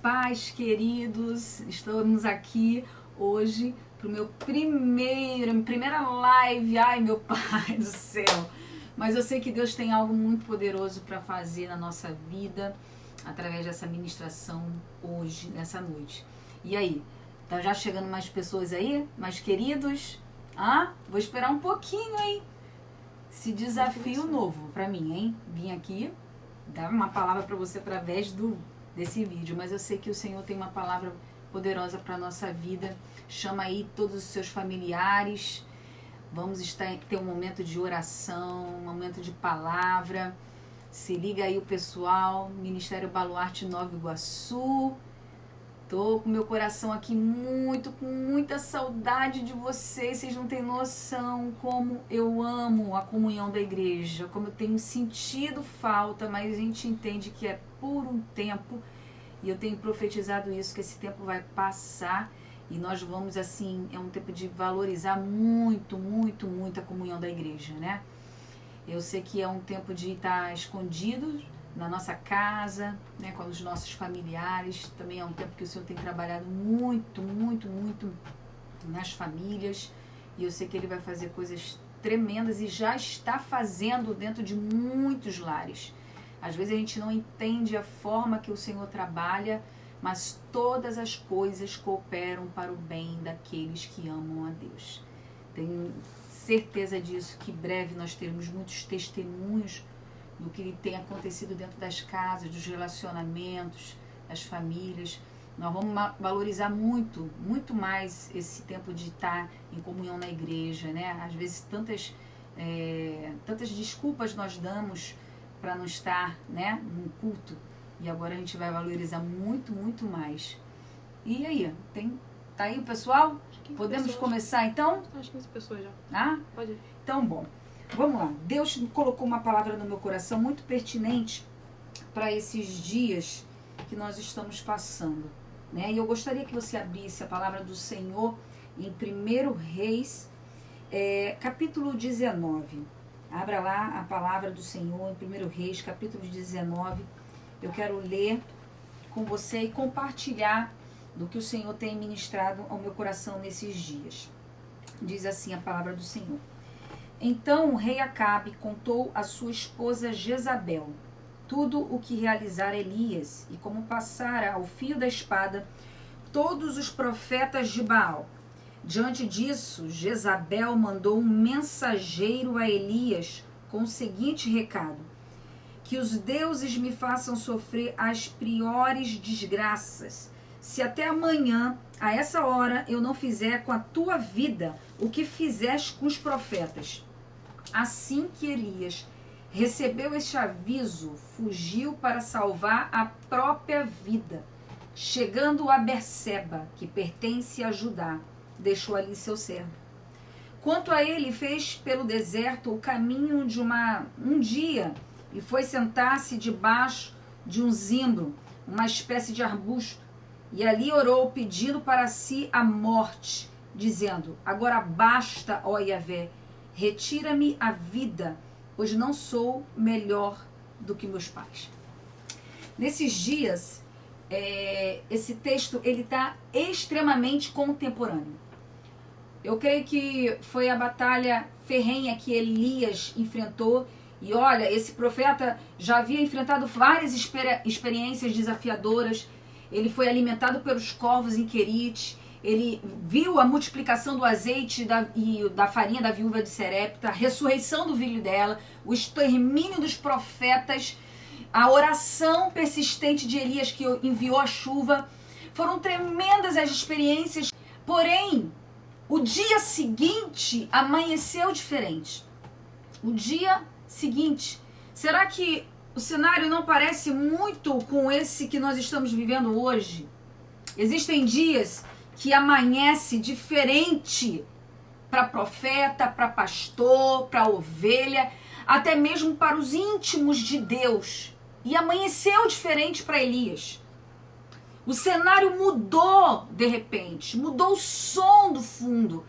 paz, queridos. Estamos aqui hoje para o meu primeira live. Ai, meu Pai do céu. Mas eu sei que Deus tem algo muito poderoso para fazer na nossa vida através dessa ministração hoje, nessa noite. E aí? Tá já chegando mais pessoas aí? Mais queridos? Vou esperar um pouquinho, hein? Esse desafio novo para mim, hein? Vim aqui dar uma palavra para você através desse vídeo, mas eu sei que o Senhor tem uma palavra poderosa para nossa vida. Chama aí todos os seus familiares. Vamos ter um momento de oração, um momento de palavra. Se liga aí o pessoal, Ministério Baluarte Nova Iguaçu. Tô com meu coração aqui com muita saudade de vocês. Vocês não têm noção como eu amo a comunhão da igreja, como eu tenho sentido falta, mas a gente entende que é por um tempo, e eu tenho profetizado isso, que esse tempo vai passar e nós vamos, assim, é um tempo de valorizar muito a comunhão da igreja, né? Eu sei que é um tempo de estar escondidos na nossa casa, né, com os nossos familiares. Também é um tempo que o Senhor tem trabalhado muito nas famílias, e eu sei que Ele vai fazer coisas tremendas e já está fazendo dentro de muitos lares. Às vezes a gente não entende a forma que o Senhor trabalha, mas todas as coisas cooperam para o bem daqueles que amam a Deus. Tenho certeza disso, que breve nós teremos muitos testemunhos do que tem acontecido dentro das casas, dos relacionamentos, das famílias. Nós vamos valorizar muito mais esse tempo de estar em comunhão na igreja, né? Às vezes tantas desculpas nós damos para não estar, né, num culto, e agora a gente vai valorizar muito mais. E aí, tá aí o pessoal? Podemos começar então? Acho que 15 pessoas já. Pode ir. Então, bom. Vamos lá, Deus colocou uma palavra no meu coração muito pertinente para esses dias que nós estamos passando, né? E eu gostaria que você abrisse a palavra do Senhor em 1 Reis, capítulo 19. Abra lá a palavra do Senhor em 1 Reis, capítulo 19. Eu quero ler com você e compartilhar do que o Senhor tem ministrado ao meu coração nesses dias. Diz assim a palavra do Senhor. Então o rei Acabe contou à sua esposa Jezabel tudo o que realizara Elias e como passara ao fio da espada todos os profetas de Baal. Diante disso, Jezabel mandou um mensageiro a Elias com o seguinte recado: que os deuses me façam sofrer as piores desgraças, se até amanhã, a essa hora, eu não fizer com a tua vida o que fizeste com os profetas. Assim que Elias recebeu este aviso, fugiu para salvar a própria vida. Chegando a Berseba, que pertence a Judá, deixou ali seu servo. Quanto a ele, fez pelo deserto o caminho de um dia e foi sentar-se debaixo de um zimbro, uma espécie de arbusto, e ali orou, pedindo para si a morte, dizendo: agora basta, ó Yahvé, retira-me a vida, pois não sou melhor do que meus pais. Nesses dias, esse texto ele está extremamente contemporâneo. Eu creio que foi a batalha ferrenha que Elias enfrentou. E olha, esse profeta já havia enfrentado várias experiências desafiadoras. Ele foi alimentado pelos corvos em Querite. Ele viu a multiplicação do azeite e da farinha da viúva de Serepta, a ressurreição do filho dela, o extermínio dos profetas, a oração persistente de Elias que enviou a chuva. Foram tremendas as experiências, porém, o dia seguinte amanheceu diferente. O dia seguinte, será que o cenário não parece muito com esse que nós estamos vivendo hoje? Existem dias que amanhece diferente para profeta, para pastor, para ovelha, até mesmo para os íntimos de Deus. E amanheceu diferente para Elias. O cenário mudou de repente, mudou o som do fundo.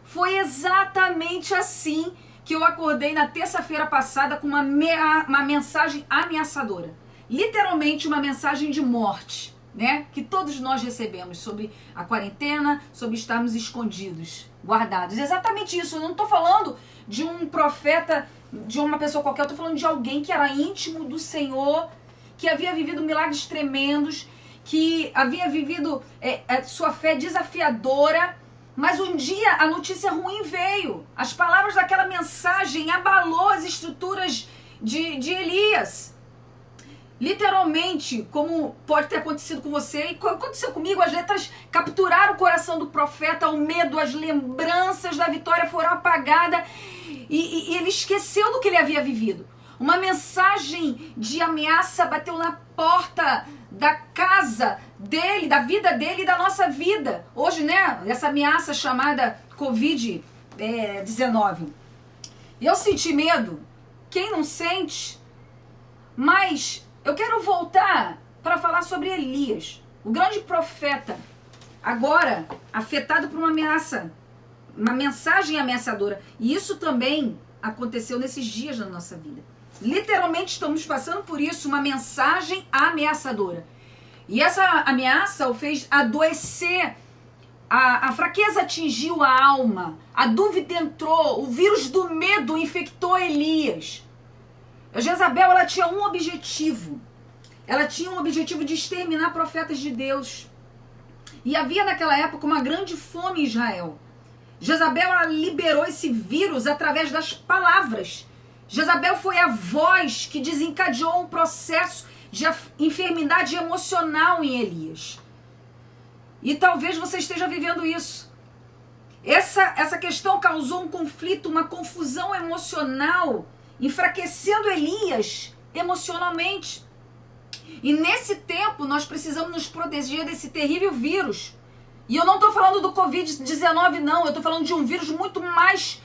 Foi exatamente assim que eu acordei na terça-feira passada com uma mensagem ameaçadora. Literalmente uma mensagem de morte. né, que todos nós recebemos sobre a quarentena, sobre estarmos escondidos, guardados. Exatamente isso. Eu não estou falando de um profeta, de uma pessoa qualquer, eu estou falando de alguém que era íntimo do Senhor, que havia vivido milagres tremendos, que havia vivido sua fé desafiadora, mas um dia a notícia ruim veio. As palavras daquela mensagem abalou as estruturas de Elias. Literalmente, como pode ter acontecido com você, e aconteceu comigo, as letras capturaram o coração do profeta, o medo, as lembranças da vitória foram apagadas, e ele esqueceu do que ele havia vivido. Uma mensagem de ameaça bateu na porta da casa dele, da vida dele e da nossa vida. Hoje, né, essa ameaça chamada Covid-19. Eu senti medo. Quem não sente? Mas eu quero voltar para falar sobre Elias, o grande profeta, agora afetado por uma ameaça, uma mensagem ameaçadora. E isso também aconteceu nesses dias na nossa vida. Literalmente estamos passando por isso, uma mensagem ameaçadora. E essa ameaça o fez adoecer, a fraqueza atingiu a alma, a dúvida entrou, o vírus do medo infectou Elias. A Jezabel, ela tinha um objetivo. Ela tinha um objetivo de exterminar profetas de Deus. E havia naquela época uma grande fome em Israel. Jezabel, ela liberou esse vírus através das palavras. Jezabel foi a voz que desencadeou um processo de enfermidade emocional em Elias. E talvez você esteja vivendo isso. Essa questão causou um conflito, uma confusão emocional, enfraquecendo Elias emocionalmente. E nesse tempo nós precisamos nos proteger desse terrível vírus. E eu não estou falando do Covid-19 não, eu estou falando de um vírus muito mais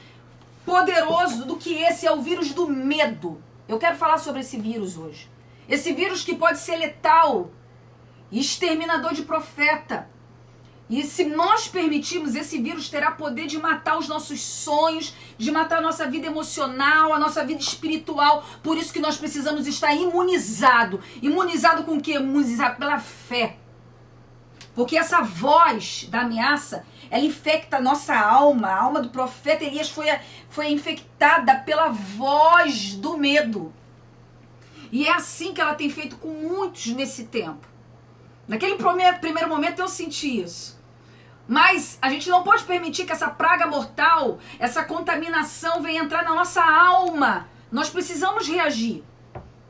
poderoso do que esse, é o vírus do medo. Eu quero falar sobre esse vírus hoje. Esse vírus que pode ser letal e exterminador de profeta. E se nós permitirmos, esse vírus terá poder de matar os nossos sonhos, de matar a nossa vida emocional, a nossa vida espiritual. Por isso que nós precisamos estar imunizado. Imunizado com o quê? Imunizado pela fé. Porque essa voz da ameaça, ela infecta a nossa alma. A alma do profeta Elias foi infectada pela voz do medo. E é assim que ela tem feito com muitos nesse tempo. Naquele primeiro momento eu senti isso. Mas a gente não pode permitir que essa praga mortal, essa contaminação venha entrar na nossa alma. Nós precisamos reagir.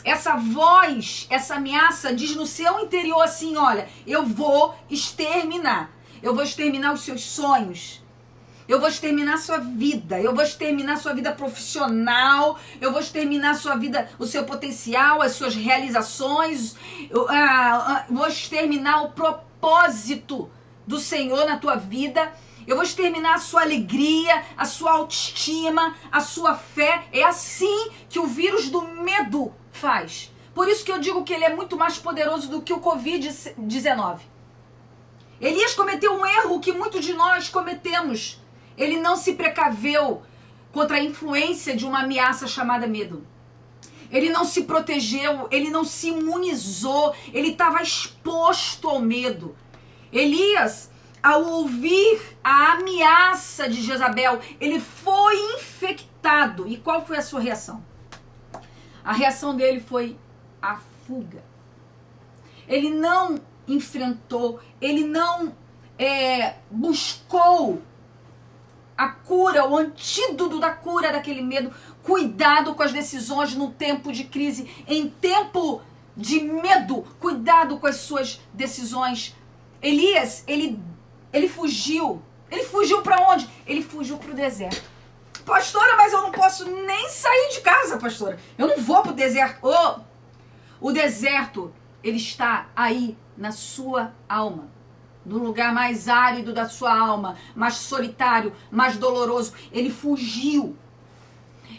Essa voz, essa ameaça diz no seu interior assim, olha, eu vou exterminar. Eu vou exterminar os seus sonhos. Eu vou exterminar a sua vida. Eu vou exterminar a sua vida profissional. Eu vou exterminar a sua vida, o seu potencial, as suas realizações. Vou exterminar o propósito do Senhor na tua vida. Eu vou exterminar a sua alegria, a sua autoestima, a sua fé. É assim que o vírus do medo faz. Por isso que eu digo que ele é muito mais poderoso do que o Covid-19. Elias cometeu um erro que muitos de nós cometemos. Ele não se precaveu contra a influência de uma ameaça chamada medo. Ele não se protegeu, ele não se imunizou, ele estava exposto ao medo. Elias, ao ouvir a ameaça de Jezabel, ele foi infectado. E qual foi a sua reação? A reação dele foi a fuga. Ele não enfrentou, ele não buscou a cura, o antídoto da cura daquele medo. Cuidado com as decisões no tempo de crise. Em tempo de medo, cuidado com as suas decisões. Elias, ele fugiu. Ele fugiu para onde? Ele fugiu para o deserto. Pastora, mas eu não posso nem sair de casa, pastora. Eu não vou para o deserto. O deserto, ele está aí na sua alma. No lugar mais árido da sua alma, mais solitário, mais doloroso. Ele fugiu.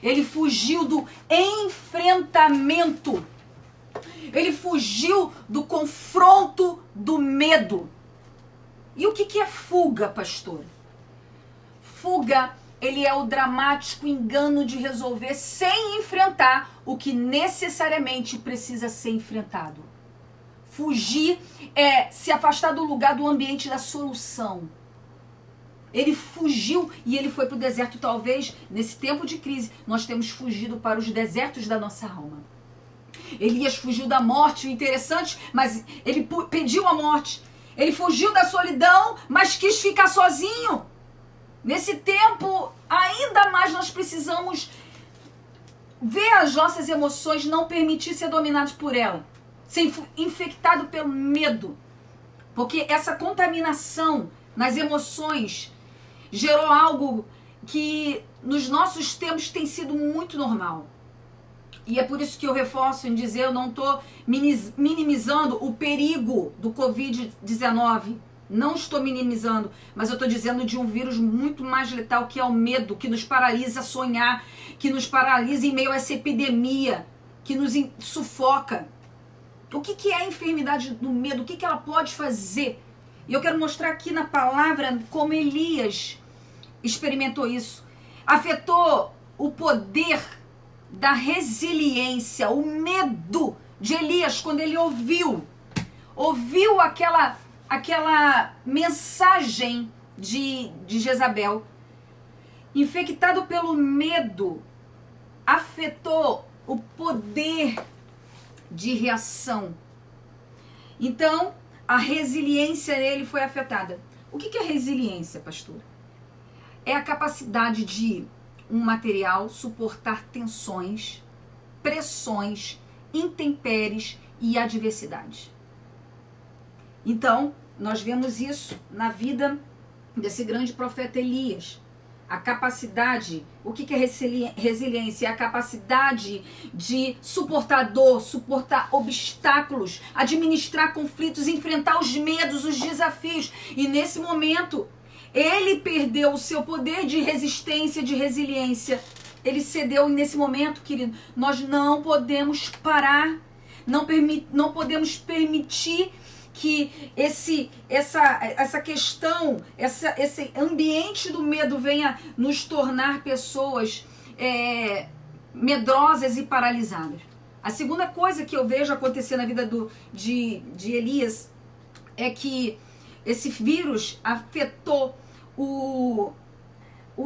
Ele fugiu do enfrentamento. Ele fugiu do confronto do medo. E o que é fuga, pastor? Fuga, ele é o dramático engano de resolver sem enfrentar o que necessariamente precisa ser enfrentado. Fugir é se afastar do lugar, do ambiente da solução. Ele fugiu e ele foi para o deserto. Talvez, nesse tempo de crise, nós temos fugido para os desertos da nossa alma. Elias fugiu da morte, o interessante, mas ele pediu a morte. Ele fugiu da solidão, mas quis ficar sozinho. Nesse tempo, ainda mais nós precisamos ver as nossas emoções, não permitir ser dominados por ela, ser infectado pelo medo. Porque essa contaminação nas emoções gerou algo que nos nossos tempos tem sido muito normal. E é por isso que eu reforço em dizer, eu não estou minimizando o perigo do Covid-19. Não estou minimizando, mas eu estou dizendo de um vírus muito mais letal, que é o medo, que nos paralisa a sonhar, que nos paralisa em meio a essa epidemia, que nos sufoca. O que é a enfermidade do medo? O que ela pode fazer? E eu quero mostrar aqui na palavra como Elias experimentou isso. Afetou o poder da resiliência, o medo de Elias quando ele ouviu aquela mensagem de Jezabel. Infectado pelo medo, afetou o poder de reação. Então, a resiliência dele foi afetada. O que é resiliência, pastor? É a capacidade de um material suportar tensões, pressões, intempéries e adversidades. Então, nós vemos isso na vida desse grande profeta Elias. A capacidade, o que é resiliência? É a capacidade de suportar dor, suportar obstáculos, administrar conflitos, enfrentar os medos, os desafios. E nesse momento, ele perdeu o seu poder de resistência, de resiliência. Ele cedeu. E nesse momento, querido, nós não podemos parar, não podemos permitir que essa questão, esse ambiente do medo venha nos tornar pessoas medrosas e paralisadas. A segunda coisa que eu vejo acontecer na vida de Elias é que esse vírus afetou o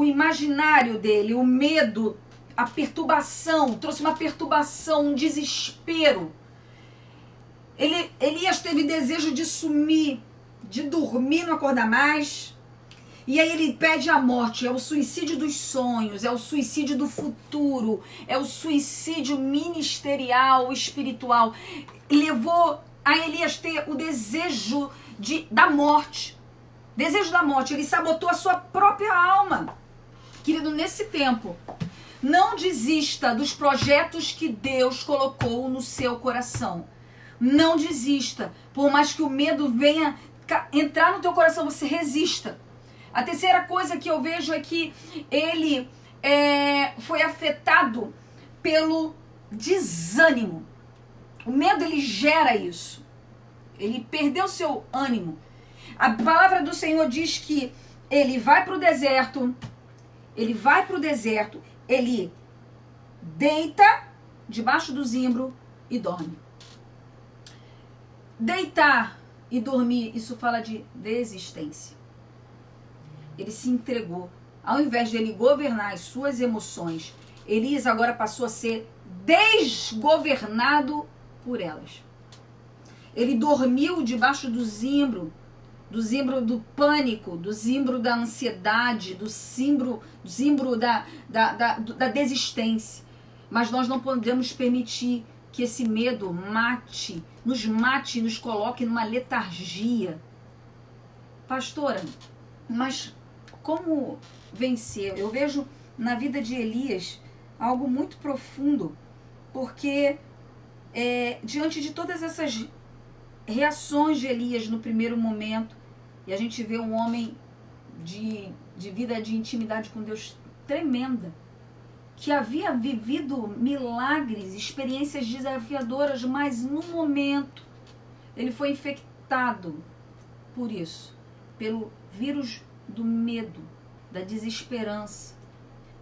imaginário dele, o medo, a perturbação, trouxe uma perturbação, um desespero. Elias teve desejo de sumir, de dormir, não acordar mais. E aí ele pede a morte. É o suicídio dos sonhos, é o suicídio do futuro, é o suicídio ministerial, espiritual. Levou a Elias ter o desejo da morte. Desejo da morte. Ele sabotou a sua própria alma. Querido, nesse tempo, não desista dos projetos que Deus colocou no seu coração. Não desista. Por mais que o medo venha entrar no teu coração, você resista. A terceira coisa que eu vejo é que ele foi afetado pelo desânimo. O medo, ele gera isso. Ele perdeu seu ânimo. A palavra do Senhor diz que ele vai para o deserto, ele deita debaixo do zimbro e dorme. Deitar e dormir, isso fala de desistência. Ele se entregou. Ao invés de ele governar as suas emoções, Elias agora passou a ser desgovernado por elas. Ele dormiu debaixo do zimbro do pânico, do zimbro da ansiedade, do zimbro da desistência. Mas nós não podemos permitir que esse medo nos mate, nos coloque numa letargia. Pastora, mas como vencer? Eu vejo na vida de Elias algo muito profundo, porque diante de todas essas reações de Elias no primeiro momento, e a gente vê um homem de vida de intimidade com Deus tremenda, que havia vivido milagres, experiências desafiadoras, mas no momento ele foi infectado por isso, pelo vírus do medo, da desesperança.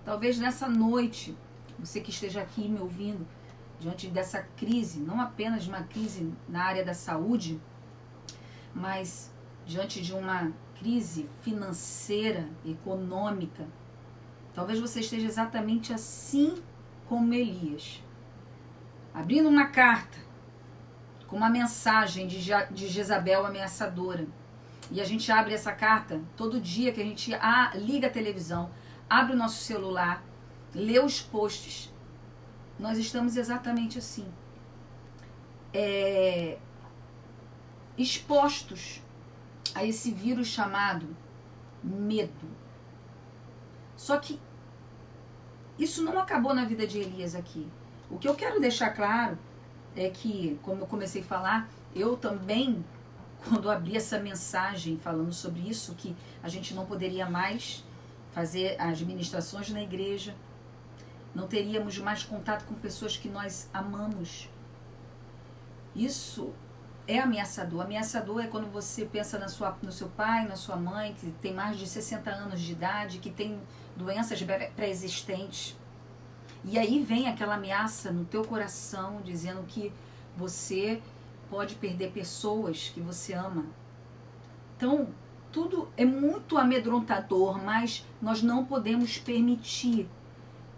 Talvez nessa noite, você que esteja aqui me ouvindo, diante dessa crise, não apenas uma crise na área da saúde, mas diante de uma crise financeira, econômica. Talvez você esteja exatamente assim como Elias, abrindo uma carta com uma mensagem de Jezabel ameaçadora. E a gente abre essa carta todo dia que a gente liga a televisão, abre o nosso celular, lê os posts. Nós estamos exatamente assim, expostos a esse vírus chamado medo. Só que isso não acabou na vida de Elias aqui. O que eu quero deixar claro é que, como eu comecei a falar, eu também, quando abri essa mensagem falando sobre isso, que a gente não poderia mais fazer as ministrações na igreja, não teríamos mais contato com pessoas que nós amamos. Isso é ameaçador. Ameaçador é quando você pensa no seu pai, na sua mãe, que tem mais de 60 anos de idade, que tem doenças pré-existentes. E aí vem aquela ameaça no teu coração, dizendo que você pode perder pessoas que você ama. Então, tudo é muito amedrontador, mas nós não podemos permitir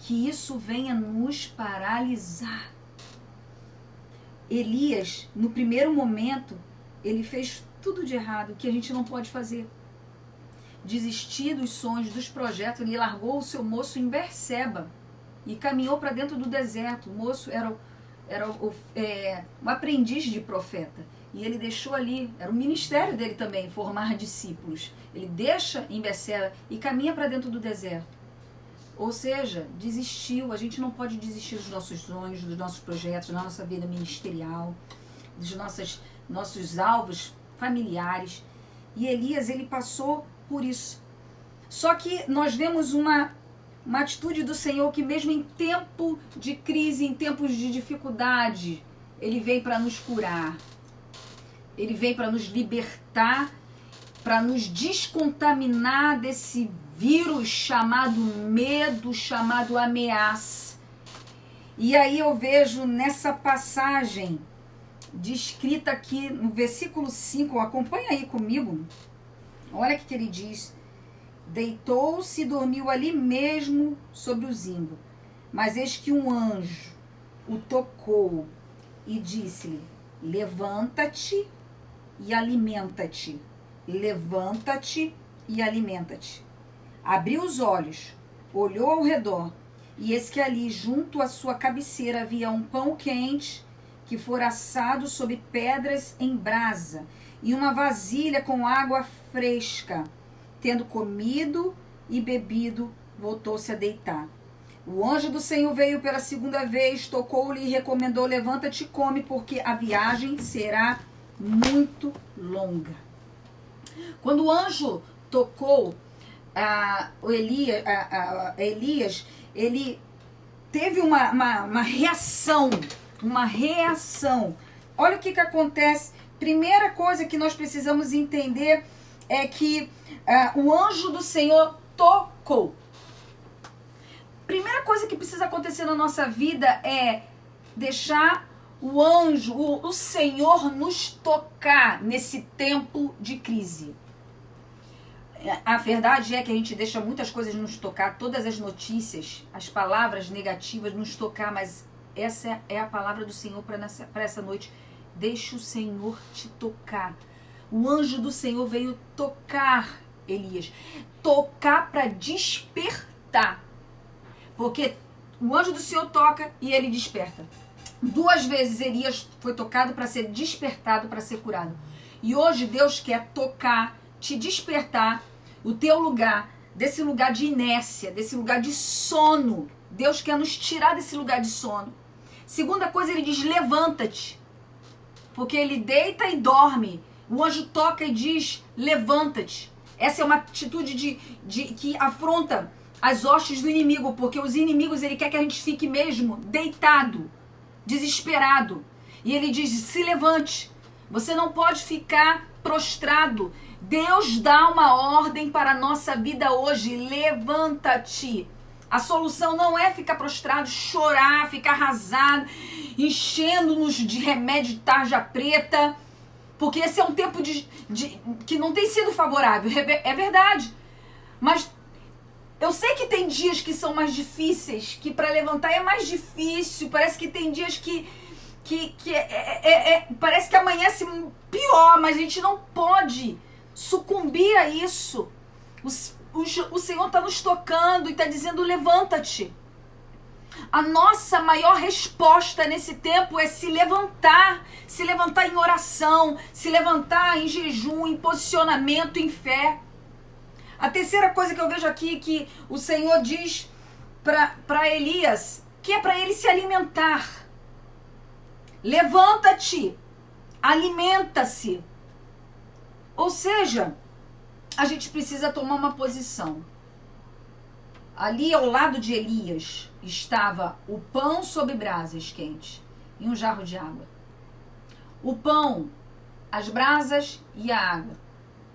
que isso venha nos paralisar. Elias, no primeiro momento, ele fez tudo de errado, que a gente não pode fazer. Desistir dos sonhos, dos projetos. Ele largou o seu moço em Berseba e caminhou para dentro do deserto. O moço era um aprendiz de profeta. E ele deixou ali, era o ministério dele também, formar discípulos. Ele deixa em Berseba e caminha para dentro do deserto. Ou seja, desistiu. A gente não pode desistir dos nossos sonhos, dos nossos projetos, da nossa vida ministerial, dos nossos alvos familiares. E Elias, ele passou por isso. Só que nós vemos uma atitude do Senhor que mesmo em tempo de crise, em tempos de dificuldade, ele vem para nos curar. Ele vem para nos libertar, para nos descontaminar desse vírus chamado medo, chamado ameaça. E aí eu vejo nessa passagem descrita aqui no versículo 5, acompanha aí comigo. Olha o que ele diz. Deitou-se e dormiu ali mesmo sobre o zimbro. Mas eis que um anjo o tocou e disse-lhe: levanta-te e alimenta-te. Levanta-te e alimenta-te. Abriu os olhos, olhou ao redor, e eis que ali, junto à sua cabeceira, havia um pão quente que fora assado sobre pedras em brasa, e uma vasilha com água fresca. Tendo comido e bebido, voltou-se a deitar. O anjo do Senhor veio pela segunda vez, tocou-lhe e recomendou: levanta-te e come, porque a viagem será muito longa. Quando o anjo tocou Elias, ele teve uma reação. Olha o que acontece. Primeira coisa que nós precisamos entender é que o anjo do Senhor tocou. Primeira coisa que precisa acontecer na nossa vida é deixar o anjo, o Senhor nos tocar nesse tempo de crise. A verdade é que a gente deixa muitas coisas nos tocar, todas as notícias, as palavras negativas nos tocar, mas essa é a palavra do Senhor para essa noite. Deixa o Senhor te tocar. O anjo do Senhor veio tocar Elias, tocar para despertar, porque o anjo do Senhor toca e ele desperta. 2 vezes Elias foi tocado para ser despertado, para ser curado. E hoje Deus quer tocar, te despertar o teu lugar, desse lugar de inércia, desse lugar de sono. Deus quer nos tirar desse lugar de sono. Segunda coisa, ele diz: levanta-te, porque ele deita e dorme. O anjo toca e diz: levanta-te. Essa é uma atitude que afronta as hostes do inimigo, porque os inimigos, ele quer que a gente fique mesmo deitado, desesperado. E ele diz: se levante. Você não pode ficar prostrado. Deus dá uma ordem para a nossa vida hoje: levanta-te. A solução não é ficar prostrado, chorar, ficar arrasado, enchendo-nos de remédio de tarja preta, porque esse é um tempo que não tem sido favorável, é verdade. Mas eu sei que tem dias que são mais difíceis, que para levantar é mais difícil, parece que tem dias que parece que amanhece pior, mas a gente não pode sucumbir a isso. O Senhor está nos tocando e está dizendo, levanta-te. A nossa maior resposta nesse tempo é se levantar em oração, se levantar em jejum, em posicionamento, em fé. A terceira coisa que eu vejo aqui que o Senhor diz para Elias, que é para ele se alimentar. Levanta-te, alimenta-se. Ou seja, a gente precisa tomar uma posição. Ali ao lado de Elias estava o pão sobre brasas quentes e um jarro de água. O pão, as brasas e a água.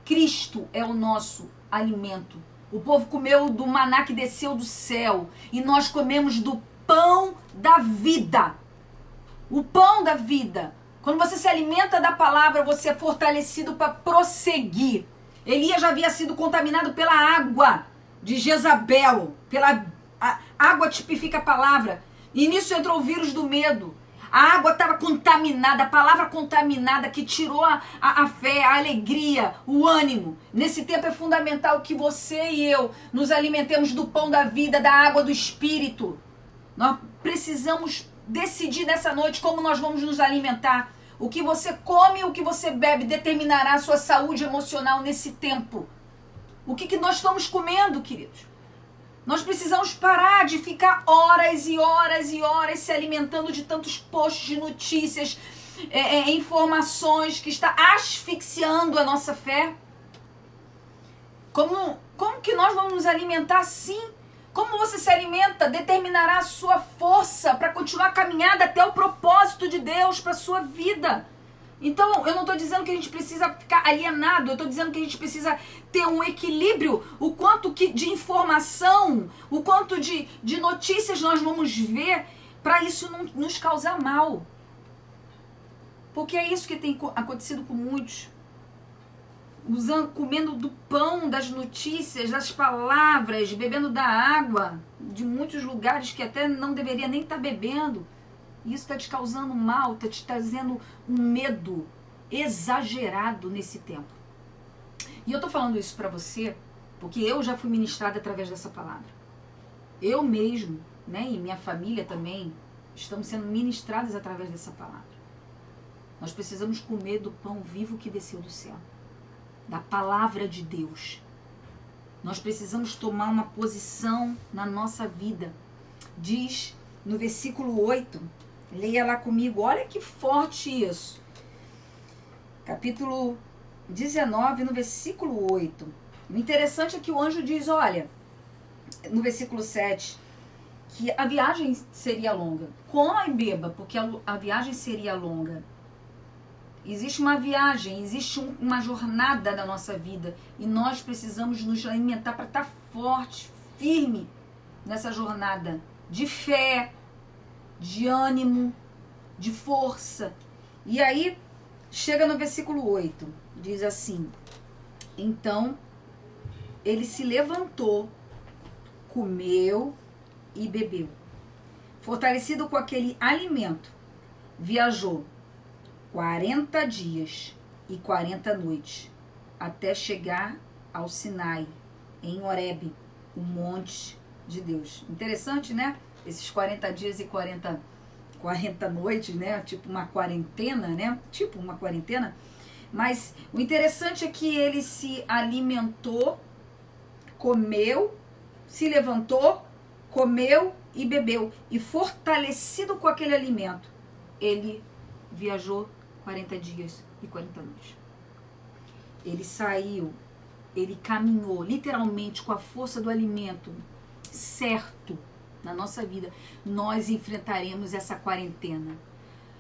Cristo é o nosso alimento. O povo comeu do maná que desceu do céu e nós comemos do pão da vida. O pão da vida. Quando você se alimenta da palavra, você é fortalecido para prosseguir. Elias já havia sido contaminado pela água de Jezabel. A água tipifica a palavra. E nisso entrou o vírus do medo. A água estava contaminada, a palavra contaminada que tirou a fé, a alegria, o ânimo. Nesse tempo é fundamental que você e eu nos alimentemos do pão da vida, da água do Espírito. Nós precisamos decidir nessa noite como nós vamos nos alimentar. O que você come e o que você bebe determinará a sua saúde emocional nesse tempo. O que nós estamos comendo, queridos? Nós precisamos parar de ficar horas e horas e horas se alimentando de tantos posts de notícias, informações que está asfixiando a nossa fé. Como que nós vamos nos alimentar assim? Como você se alimenta determinará a sua força para continuar a caminhada até o propósito de Deus para a sua vida. Então, eu não estou dizendo que a gente precisa ficar alienado, eu estou dizendo que a gente precisa ter um equilíbrio, o quanto de informação, o quanto de notícias nós vamos ver para isso não nos causar mal. Porque é isso que tem acontecido com muitos. Comendo do pão, das notícias, das palavras, bebendo da água de muitos lugares que até não deveria nem estar bebendo. Isso está te causando mal, está te trazendo um medo exagerado nesse tempo. E eu estou falando isso para você porque eu já fui ministrada através dessa palavra. Eu mesmo, né, e minha família também, estamos sendo ministradas através dessa palavra. Nós precisamos comer do pão vivo que desceu do céu, da palavra de Deus. Nós precisamos tomar uma posição na nossa vida. Diz no versículo 8, leia lá comigo, olha que forte isso. Capítulo 19, no versículo 8. O interessante é que o anjo diz, olha, no versículo 7, que a viagem seria longa. Coma e beba, porque a viagem seria longa. Existe uma viagem, existe uma jornada na nossa vida e nós precisamos nos alimentar para estar forte, firme nessa jornada de fé, de ânimo, de força. E aí, chega no versículo 8, diz assim, então, ele se levantou, comeu e bebeu. Fortalecido com aquele alimento, viajou 40 dias e 40 noites, até chegar ao Sinai, em Horebe, o monte de Deus. Interessante, né? Esses 40 dias e 40 noites, né? Tipo uma quarentena, né? Tipo uma quarentena. Mas o interessante é que ele se alimentou, comeu, se levantou, comeu e bebeu. E fortalecido com aquele alimento, ele viajou 40 dias e 40 noites. Ele saiu, ele caminhou, literalmente, com a força do alimento certo na nossa vida. Nós enfrentaremos essa quarentena.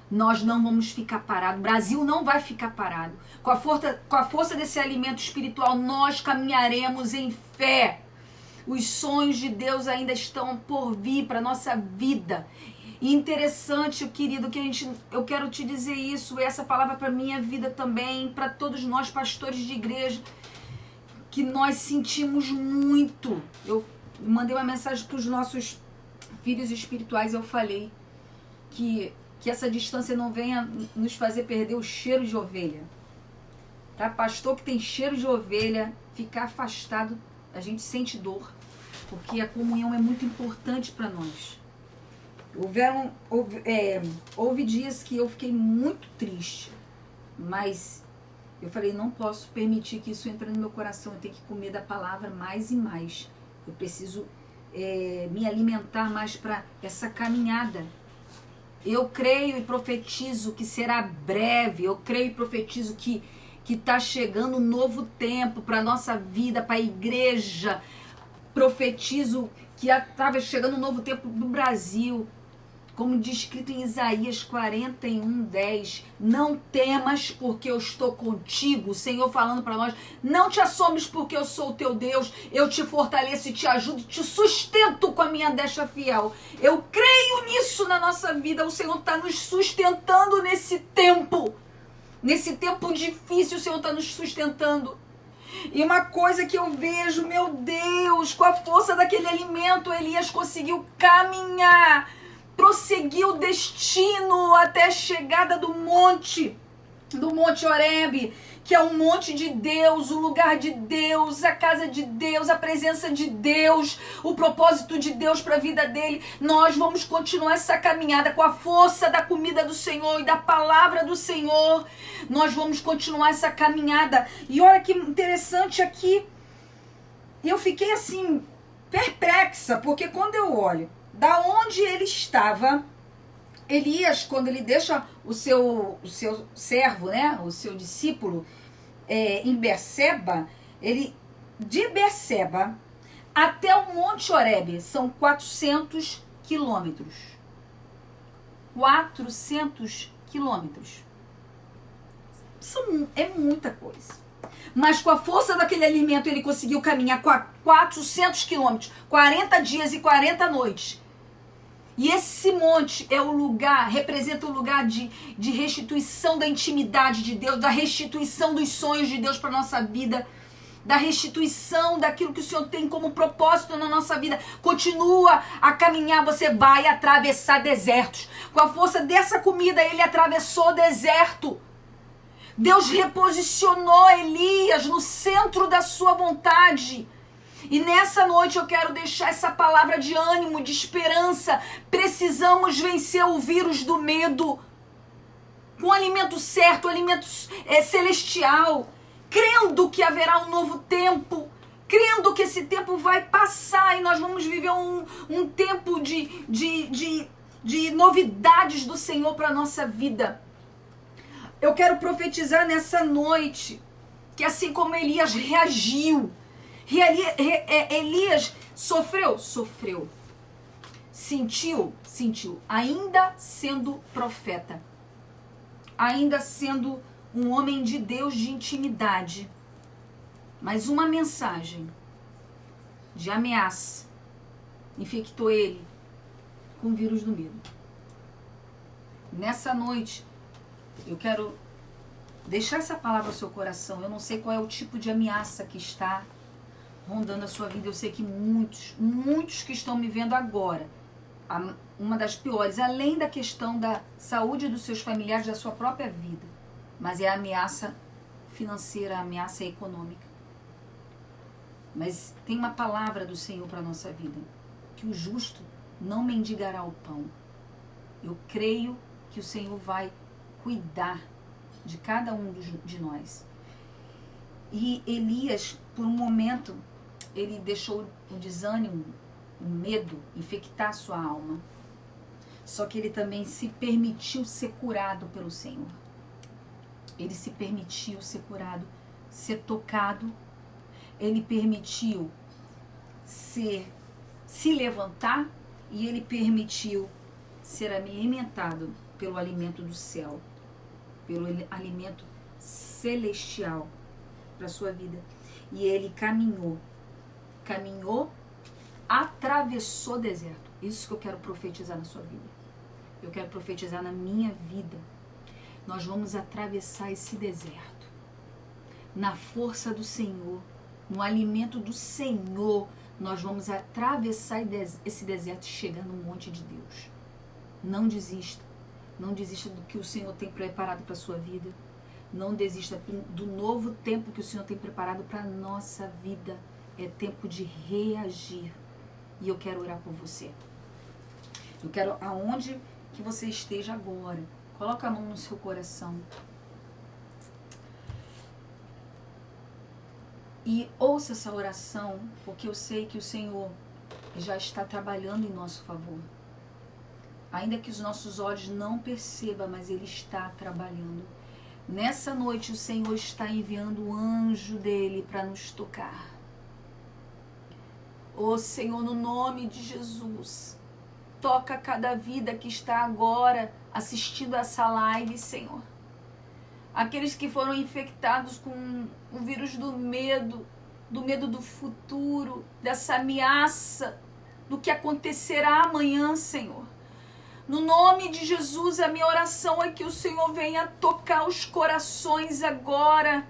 Nós não vamos ficar parados. O Brasil não vai ficar parado. Com a força desse alimento espiritual, nós caminharemos em fé. Os sonhos de Deus ainda estão por vir para a nossa vida. E interessante, querido, que eu quero te dizer isso, essa palavra para minha vida também, para todos nós pastores de igreja, que nós sentimos muito. Eu mandei uma mensagem para os nossos filhos espirituais, eu falei que essa distância não venha nos fazer perder o cheiro de ovelha. Tá? Pastor que tem cheiro de ovelha, ficar afastado, a gente sente dor, porque a comunhão é muito importante para nós. Houve dias que eu fiquei muito triste, mas eu falei, não posso permitir que isso entre no meu coração, eu tenho que comer da palavra mais e mais. Eu preciso me alimentar mais para essa caminhada. Eu creio e profetizo que será breve, eu creio e profetizo que está chegando um novo tempo para a nossa vida, para a igreja. Profetizo que estava chegando um novo tempo do Brasil. Como descrito em Isaías 41:10, não temas porque eu estou contigo, o Senhor falando para nós, não te assombres porque eu sou o teu Deus, eu te fortaleço e te ajudo, te sustento com a minha destra fiel. Eu creio nisso na nossa vida, o Senhor está nos sustentando nesse tempo difícil, o Senhor está nos sustentando. E uma coisa que eu vejo, meu Deus, com a força daquele alimento, Elias conseguiu caminhar, prosseguiu o destino até a chegada do monte Horebe, que é o monte de Deus, o lugar de Deus, a casa de Deus, a presença de Deus, o propósito de Deus para a vida dele. Nós vamos continuar essa caminhada com a força da comida do Senhor e da palavra do Senhor. Nós vamos continuar essa caminhada. E olha que interessante aqui, eu fiquei assim, perplexa, porque quando eu olho da onde ele estava, Elias, quando ele deixa o seu servo, né, o seu discípulo em Berseba, de Berseba até o Monte Horebe são 400 quilômetros. 400 quilômetros. É muita coisa. Mas com a força daquele alimento ele conseguiu caminhar 400 quilômetros, 40 dias e 40 noites. E esse monte é o lugar, representa o lugar de restituição da intimidade de Deus, da restituição dos sonhos de Deus para a nossa vida, da restituição daquilo que o Senhor tem como propósito na nossa vida. Continua a caminhar, você vai atravessar desertos. Com a força dessa comida, ele atravessou o deserto. Deus reposicionou Elias no centro da sua vontade. E nessa noite eu quero deixar essa palavra de ânimo, de esperança. Precisamos vencer o vírus do medo com o alimento certo, o alimento celestial, crendo que haverá um novo tempo, crendo que esse tempo vai passar e nós vamos viver um tempo de novidades do Senhor para a nossa vida. Eu quero profetizar nessa noite que assim como Elias reagiu, Elias sofreu, sentiu, ainda sendo profeta, ainda sendo um homem de Deus de intimidade, mas uma mensagem de ameaça infectou ele com o vírus do medo. Nessa noite eu quero deixar essa palavra ao seu coração. Eu não sei qual é o tipo de ameaça que está rondando a sua vida. Eu sei que muitos que estão me vendo agora, uma das piores, além da questão da saúde dos seus familiares, da sua própria vida, mas é a ameaça financeira, a ameaça econômica. Mas tem uma palavra do Senhor para a nossa vida, que o justo não mendigará o pão. Eu creio que o Senhor vai cuidar de cada um de nós. E Elias, por um momento, ele deixou o desânimo, o medo infectar a sua alma. Só que ele também se permitiu ser curado pelo Senhor. Ele se permitiu ser curado, ser tocado. Ele permitiu se levantar e ele permitiu ser alimentado pelo alimento do céu, pelo alimento celestial para a sua vida. E ele caminhou atravessou deserto. Isso que eu quero profetizar na sua vida. Eu quero profetizar na minha vida. Nós vamos atravessar esse deserto. Na força do Senhor, no alimento do Senhor, nós vamos atravessar esse deserto e chegar no monte de Deus. Não desista. Não desista do que o Senhor tem preparado para a sua vida. Não desista do novo tempo que o Senhor tem preparado para a nossa vida. É tempo de reagir. E eu quero orar por você. Eu quero, aonde que você esteja agora, coloca a mão no seu coração. E ouça essa oração, porque eu sei que o Senhor já está trabalhando em nosso favor. Ainda que os nossos olhos não percebam, mas Ele está trabalhando. Nessa noite o Senhor está enviando o anjo dele para nos tocar. Ô Senhor, no nome de Jesus, toca cada vida que está agora assistindo essa live, Senhor. Aqueles que foram infectados com o vírus do medo do futuro, dessa ameaça, do que acontecerá amanhã, Senhor. No nome de Jesus, a minha oração é que o Senhor venha tocar os corações agora,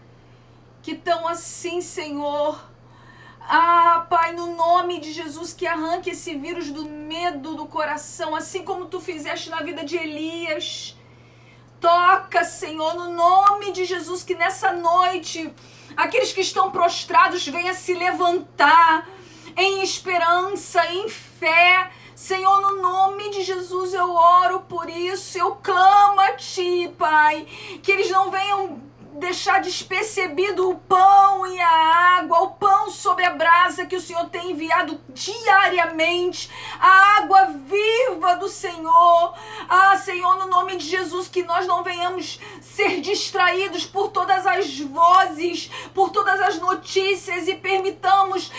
que estão assim, Senhor. Ah, Pai, no nome de Jesus, que arranque esse vírus do medo do coração, assim como Tu fizeste na vida de Elias. Toca, Senhor, no nome de Jesus, que nessa noite, aqueles que estão prostrados venham se levantar em esperança, em fé. Senhor, no nome de Jesus eu oro por isso, eu clamo a Ti, Pai, que eles não venham deixar despercebido o pão e a água, o pão sobre a brasa que o Senhor tem enviado diariamente, a água viva do Senhor. Ah, Senhor, no nome de Jesus, que nós não venhamos ser distraídos por todas as vozes, por todas as notícias e permitamos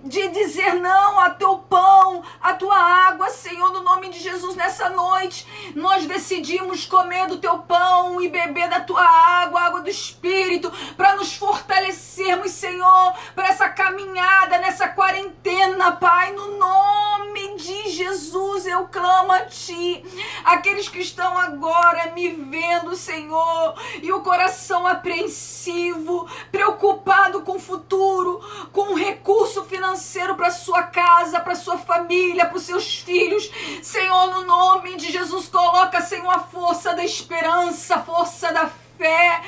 de dizer não a Teu pão, a Tua água, Senhor, no nome de Jesus. Nessa noite nós decidimos comer do Teu pão e beber da Tua água, a água do Espírito, para nos fortalecermos, Senhor, para essa caminhada, nessa quarentena, Pai, no nome de Jesus eu clamo a Ti. Aqueles que estão agora me vendo, Senhor, e o coração apreensivo, preocupado com o futuro, com o recurso financeiro para sua casa, para sua família, para os seus filhos, Senhor, no nome de Jesus, coloca, Senhor, a força da esperança, a força da fé,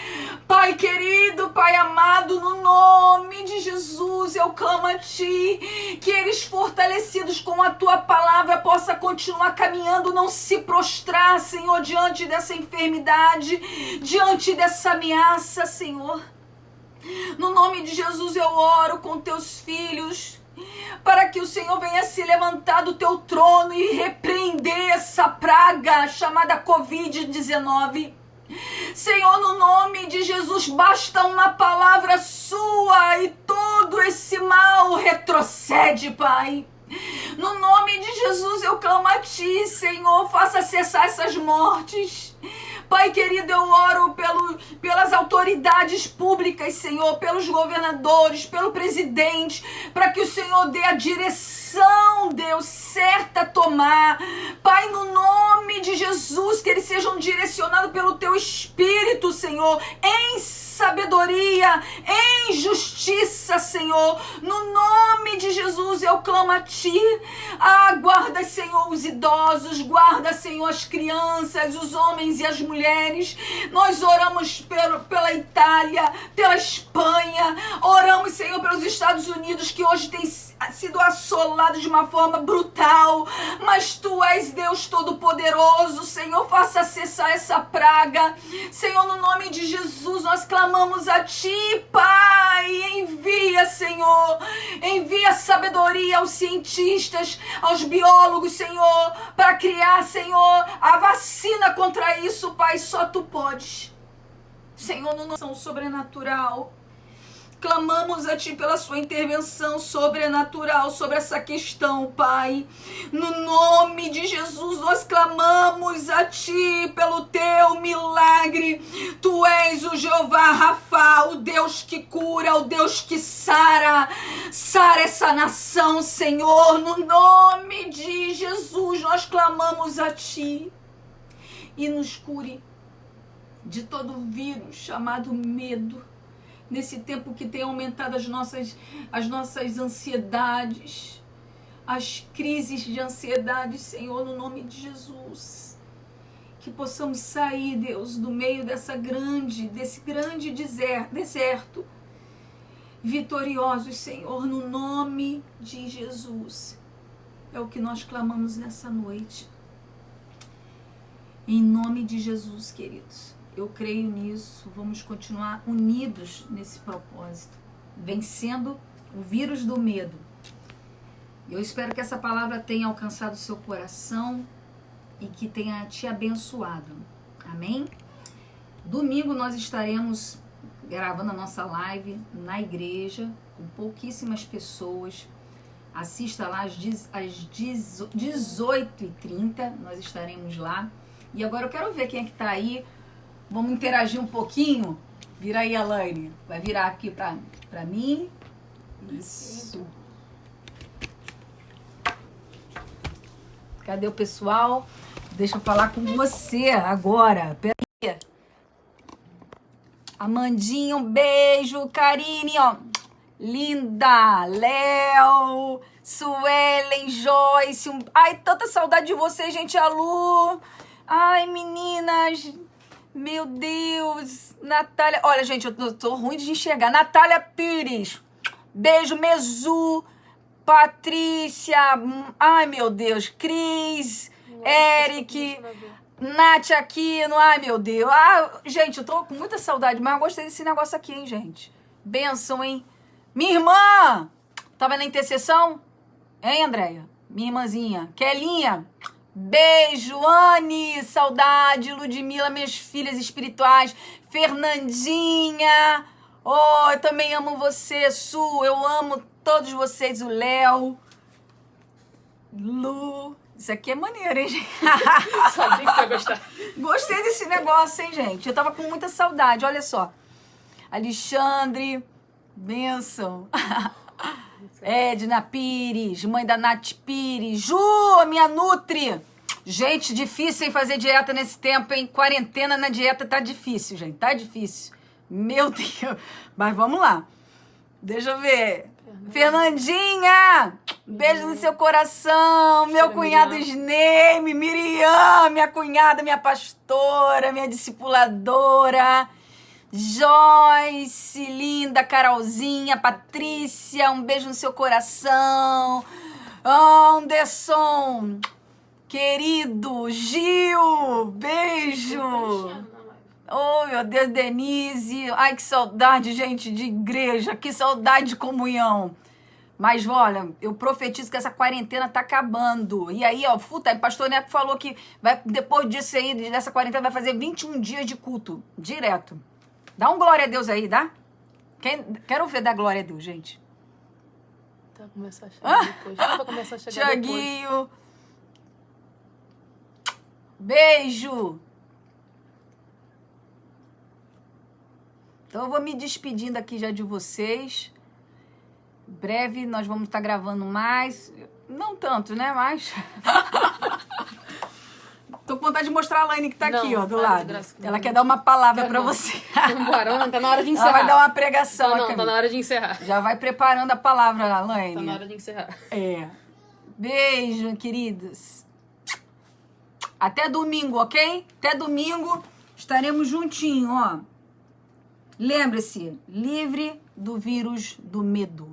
Pai querido, Pai amado, no nome de Jesus eu clamo a Ti, que eles fortalecidos com a Tua palavra possam continuar caminhando, não se prostrar, Senhor, diante dessa enfermidade, diante dessa ameaça, Senhor. No nome de Jesus eu oro com Teus filhos, para que o Senhor venha se levantar do Teu trono e repreender essa praga chamada Covid-19. Senhor, no nome de Jesus, basta uma palavra Sua e todo esse mal retrocede, Pai. No nome de Jesus eu clamo a Ti, Senhor, faça cessar essas mortes. Pai querido, eu oro pelas autoridades públicas, Senhor, pelos governadores, pelo presidente, para que o Senhor dê a direção, Deus, certa a tomar. Pai, no nome de Jesus, que eles sejam direcionados pelo Teu Espírito, Senhor, em sabedoria, em justiça, Senhor. No nome de Jesus eu clamo a Ti. Ah, guarda, Senhor, os idosos, guarda, Senhor, as crianças, os homens e as mulheres. Nós oramos pela Itália, pela Espanha, oramos, Senhor, pelos Estados Unidos, que hoje tem sido assolado de uma forma brutal, mas Tu és Deus Todo-Poderoso, Senhor, faça cessar essa praga, Senhor, no nome de Jesus, nós clamamos a Ti, Pai, envia, Senhor, envia sabedoria aos cientistas, aos biólogos, Senhor, para criar, Senhor, a vacina contra isso, Pai, só Tu podes, Senhor, no nosso sobrenatural. Clamamos a Ti pela Sua intervenção sobrenatural sobre essa questão, Pai. No nome de Jesus, nós clamamos a Ti pelo Teu milagre. Tu és o Jeová Rafa, o Deus que cura, o Deus que sara. Sara essa nação, Senhor. No nome de Jesus, nós clamamos a Ti. E nos cure de todo vírus chamado medo. Nesse tempo que tem aumentado as nossas ansiedades, as crises de ansiedade, Senhor, no nome de Jesus. Que possamos sair, Deus, do meio desse grande deserto, vitoriosos, Senhor, no nome de Jesus. É o que nós clamamos nessa noite. Em nome de Jesus, queridos. Eu creio nisso, vamos continuar unidos nesse propósito, vencendo o vírus do medo. Eu espero que essa palavra tenha alcançado o seu coração e que tenha te abençoado. Amém? Domingo nós estaremos gravando a nossa live na igreja, com pouquíssimas pessoas. Assista lá às 18h30, nós estaremos lá. E agora eu quero ver quem é que está aí. Vamos interagir um pouquinho. Vira aí, Elaine. Vai virar aqui pra mim. Isso. Cadê o pessoal? Deixa eu falar com você agora. Pera aí. Amandinha, um beijo. Karine, ó. Linda. Léo. Suelen, Joyce. Ai, tanta saudade de você, gente. A Lu. Ai, meninas. Meu Deus, Natália, olha gente, eu tô ruim de enxergar. Natália Pires, beijo. Mezu, Patrícia, ai meu Deus, Cris, Eric, Nath Aquino, ai meu Deus. Gente, eu tô com muita saudade, mas eu gostei desse negócio aqui, hein, gente. Bênção, hein. Minha irmã, tava na intercessão? Hein, Andréia? Minha irmãzinha. Kelinha, beijo. Anne, saudade. Ludmila, minhas filhas espirituais. Fernandinha, oh, eu também amo você. Su, eu amo todos vocês. O Léo, Lu, isso aqui é maneiro, hein, gente? Sabia que você ia gostar. Gostei desse negócio, hein, gente? Eu tava com muita saudade, olha só. Alexandre, bênção. Edna Pires, mãe da Nath Pires. Ju, minha Nutri. Gente, difícil, hein, fazer dieta nesse tempo, hein? Quarentena na dieta tá difícil, gente. Tá difícil. Meu Deus. Mas vamos lá. Deixa eu ver. Fernandinha, beijo no seu coração. Meu cunhado Sneime, Miriam, minha cunhada, minha pastora, minha discipuladora. Joyce, linda, Carolzinha, Patrícia, um beijo no seu coração. Anderson, querido, Gil, beijo. Oh, meu Deus, Denise. Ai, que saudade, gente, de igreja. Que saudade de comunhão. Mas, olha, eu profetizo que essa quarentena tá acabando. E aí, ó, o pastor Neco falou que vai, depois disso aí, dessa quarentena, vai fazer 21 dias de culto. Direto. Dá um glória a Deus aí, dá? Quero ver dar glória a Deus, gente. Tá, começar a chegar depois. Já vai começar a chegar Tiaguinho. Depois. Beijo. Então eu vou me despedindo aqui já de vocês. Em breve nós vamos estar gravando mais. Não tanto, né? Mas... Tô com vontade de mostrar a Laine que tá aqui, ó, do lado. Ela quer dar uma palavra pra você. Vambora, tá na hora de encerrar. Ela vai dar uma pregação. Não, tá na hora de encerrar. Já vai preparando a palavra, Laine. Tá na hora de encerrar. É. Beijo, queridos. Até domingo, ok? Até domingo estaremos juntinhos, ó. Lembre-se, livre do vírus do medo.